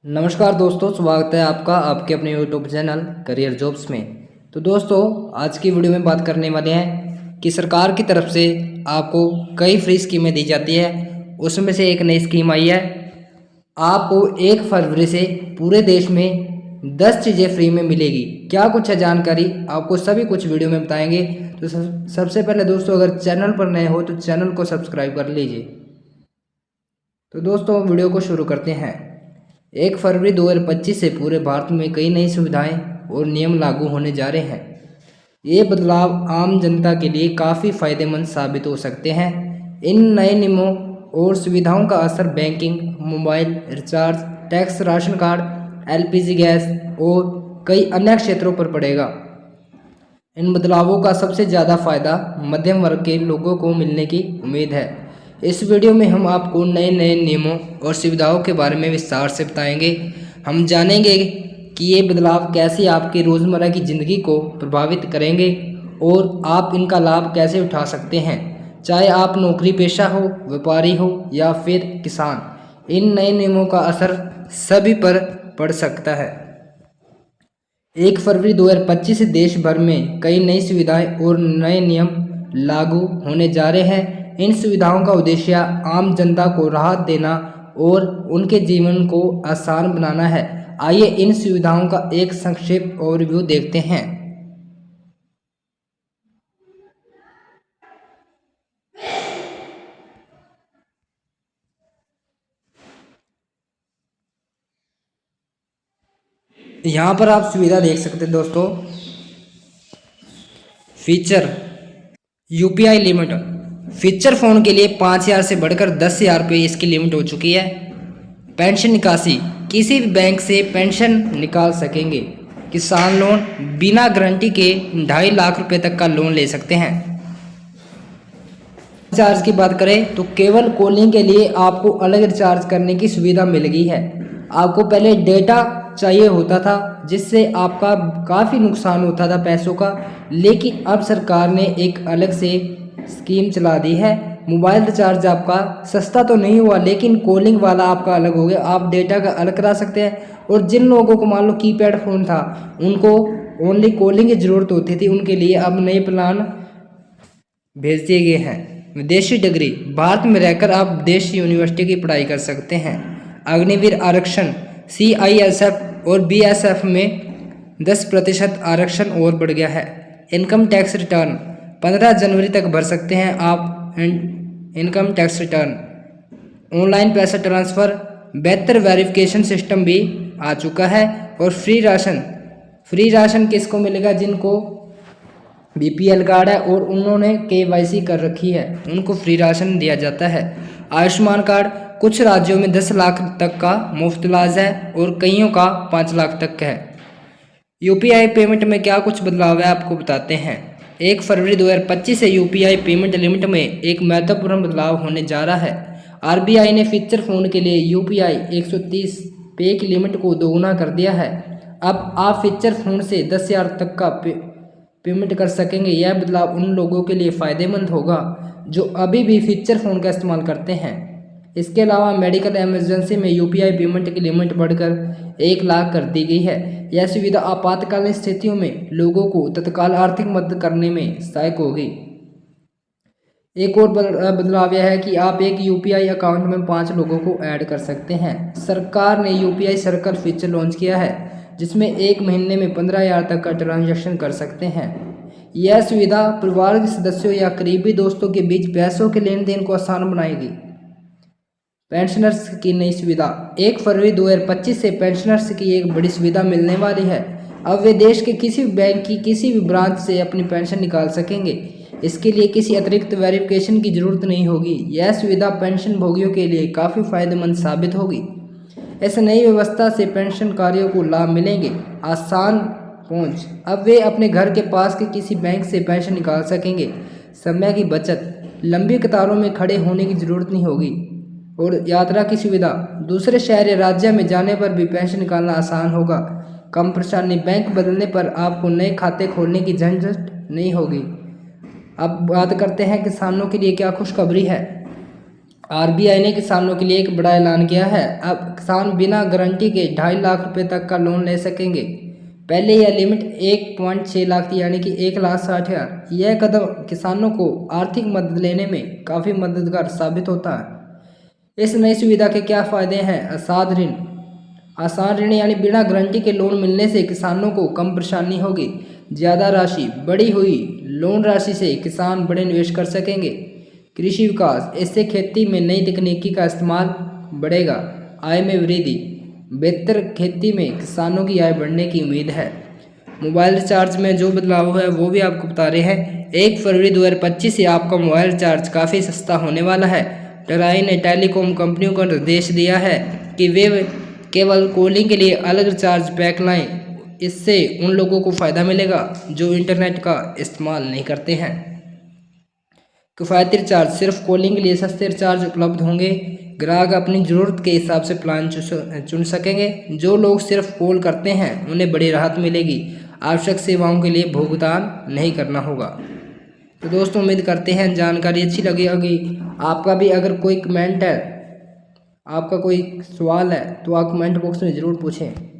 नमस्कार दोस्तों, स्वागत है आपका आपके अपने यूट्यूब चैनल करियर जॉब्स में। तो दोस्तों, आज की वीडियो में बात करने वाले हैं कि सरकार की तरफ से आपको कई फ्री स्कीमें दी जाती है। उसमें से एक नई स्कीम आई है। आपको 1 फरवरी से पूरे देश में 10 चीज़ें फ्री में मिलेगी। क्या कुछ है जानकारी, आपको सभी कुछ वीडियो में बताएंगे। तो सबसे पहले दोस्तों, अगर चैनल पर नए हो तो चैनल को सब्सक्राइब कर लीजिए। तो दोस्तों, वीडियो को शुरू करते हैं। 1 फरवरी 2025 से पूरे भारत में कई नई सुविधाएं और नियम लागू होने जा रहे हैं। ये बदलाव आम जनता के लिए काफ़ी फायदेमंद साबित हो सकते हैं। इन नए नियमों और सुविधाओं का असर banking, mobile recharge, tax, ration card, LPG gas और कई अन्य क्षेत्रों पर पड़ेगा। इन बदलावों का सबसे ज़्यादा फायदा मध्यम वर्ग के लोगों को मिलने की उम्मीद है। इस वीडियो में हम आपको नए नए नियमों और सुविधाओं के बारे में विस्तार से बताएंगे। हम जानेंगे कि ये बदलाव कैसे आपकी रोज़मर्रा की ज़िंदगी को प्रभावित करेंगे और आप इनका लाभ कैसे उठा सकते हैं, चाहे आप नौकरी पेशा हो, व्यापारी हो या फिर किसान। इन नए नियमों का असर सभी पर पड़ सकता है। 1 फरवरी 2025 से देश भर में कई नई सुविधाएं और नए नियम लागू होने जा रहे हैं। इन सुविधाओं का उद्देश्य आम जनता को राहत देना और उनके जीवन को आसान बनाना है। आइए इन सुविधाओं का एक संक्षिप्त ओवरव्यू देखते हैं। यहाँ पर आप सुविधा देख सकते हैं दोस्तों। Feature UPI limit. Feature phone के लिए 5,000 से बढ़कर 10,000 रुपये इसकी लिमिट हो चुकी है। पेंशन निकासी, किसी भी बैंक से पेंशन निकाल सकेंगे। किसान लोन, बिना गारंटी के 2.5 लाख रुपए तक का लोन ले सकते हैं। रिचार्ज की बात करें तो केवल कॉलिंग के लिए आपको अलग रिचार्ज करने की सुविधा मिल गई है। आपको पहले डेटा चाहिए होता था, जिससे आपका काफ़ी नुकसान होता था पैसों का, लेकिन अब सरकार ने एक अलग से स्कीम चला दी है। मोबाइल रिचार्ज आपका सस्ता तो नहीं हुआ, लेकिन कॉलिंग वाला आपका अलग हो गया। आप डेटा का अलग करा सकते हैं। और जिन लोगों को मान लो कीपैड फ़ोन था, उनको ओनली कॉलिंग की ज़रूरत होती थी, उनके लिए अब नए प्लान भेज दिए गए हैं। विदेशी डिग्री, भारत में रहकर आप विदेशी यूनिवर्सिटी की पढ़ाई कर सकते हैं। अग्निवीर आरक्षण, CISF और BSF में 10% आरक्षण और बढ़ गया है। इनकम टैक्स रिटर्न 15 जनवरी तक भर सकते हैं आप इनकम टैक्स रिटर्न। ऑनलाइन पैसा ट्रांसफ़र, बेहतर वेरिफिकेशन सिस्टम भी आ चुका है। और फ्री राशन किसको मिलेगा? जिनको BPL कार्ड है और उन्होंने KYC कर रखी है, उनको फ्री राशन दिया जाता है। आयुष्मान कार्ड, कुछ राज्यों में 10 लाख तक का मुफ्त इलाज है और कईयों का 5 लाख तक है। UPI पेमेंट में क्या कुछ बदलाव है आपको बताते हैं। 1 फरवरी 2025 से UPI पेमेंट लिमिट में एक महत्वपूर्ण बदलाव होने जा रहा है। RBI ने फीचर फ़ोन के लिए UPI 130 पे की लिमिट को दोगुना कर दिया है। अब आप फीचर फ़ोन से 10,000 तक का पेमेंट कर सकेंगे। यह बदलाव उन लोगों के लिए फ़ायदेमंद होगा जो अभी भी फीचर फ़ोन का इस्तेमाल करते हैं। इसके अलावा मेडिकल इमरजेंसी में UPI पेमेंट की लिमिट बढ़कर 1 लाख कर दी गई है। यह सुविधा आपातकालीन स्थितियों में लोगों को तत्काल आर्थिक मदद करने में सहायक होगी। एक और बदलाव यह है कि आप एक UPI अकाउंट में 5 लोगों को ऐड कर सकते हैं। सरकार ने UPI सर्कल फीचर लॉन्च किया है, जिसमें एक महीने में 15,000 तक का ट्रांजैक्शन कर सकते हैं। यह सुविधा परिवार के सदस्यों या करीबी दोस्तों के बीच पैसों के लेन देन को आसान बनाएगी। पेंशनर्स की नई सुविधा, 1 फरवरी 2025 से पेंशनर्स की एक बड़ी सुविधा मिलने वाली है। अब वे देश के किसी भी बैंक की किसी भी ब्रांच से अपनी पेंशन निकाल सकेंगे। इसके लिए किसी अतिरिक्त वेरिफिकेशन की ज़रूरत नहीं होगी। यह सुविधा पेंशन भोगियों के लिए काफ़ी फायदेमंद साबित होगी। इस नई व्यवस्था से पेंशनकारियों को लाभ मिलेंगे। आसान पहुँच, अब वे अपने घर के पास के किसी बैंक से पेंशन निकाल सकेंगे। समय की बचत, लंबी कतारों में खड़े होने की ज़रूरत नहीं होगी। और यात्रा की सुविधा, दूसरे शहर या राज्य में जाने पर भी पेंशन निकालना आसान होगा। कम परेशानी, बैंक बदलने पर आपको नए खाते खोलने की झंझट नहीं होगी। अब बात करते हैं किसानों के लिए क्या खुशखबरी है। आरबीआई ने किसानों के लिए एक बड़ा ऐलान किया है। अब किसान बिना गारंटी के 2.5 लाख रुपए तक का लोन ले सकेंगे। पहले यह लिमिट 1.6 लाख थी, यानी कि 1,60,000। यह कदम किसानों को आर्थिक मदद लेने में काफ़ी मददगार साबित होता है। इस नई सुविधा के क्या फ़ायदे हैं? आसान ऋण यानी बिना गारंटी के लोन मिलने से किसानों को कम परेशानी होगी। ज़्यादा राशि, बढ़ी हुई लोन राशि से किसान बड़े निवेश कर सकेंगे। कृषि विकास, इससे खेती में नई तकनीकी का इस्तेमाल बढ़ेगा। आय में वृद्धि, बेहतर खेती में किसानों की आय बढ़ने की उम्मीद है। मोबाइल रिचार्ज में जो बदलाव है वो भी आपको बता रहे हैं। 1 फरवरी 2025 से आपका मोबाइल रिचार्ज काफ़ी सस्ता होने वाला है। ट्राई ने टेलीकॉम कंपनियों को निर्देश दिया है कि वे केवल कॉलिंग के लिए अलग रिचार्ज पैक लाएं। इससे उन लोगों को फ़ायदा मिलेगा जो इंटरनेट का इस्तेमाल नहीं करते हैं। किफ़ायती रिचार्ज, सिर्फ कॉलिंग के लिए सस्ते रिचार्ज उपलब्ध होंगे। ग्राहक अपनी ज़रूरत के हिसाब से प्लान चुन सकेंगे। जो लोग सिर्फ कॉल करते हैं उन्हें बड़ी राहत मिलेगी। आवश्यक सेवाओं के लिए भुगतान नहीं करना होगा। तो दोस्तों, उम्मीद करते हैं जानकारी अच्छी लगी होगी। आपका भी अगर कोई कमेंट है, आपका कोई सवाल है तो आप कमेंट बॉक्स में ज़रूर पूछें।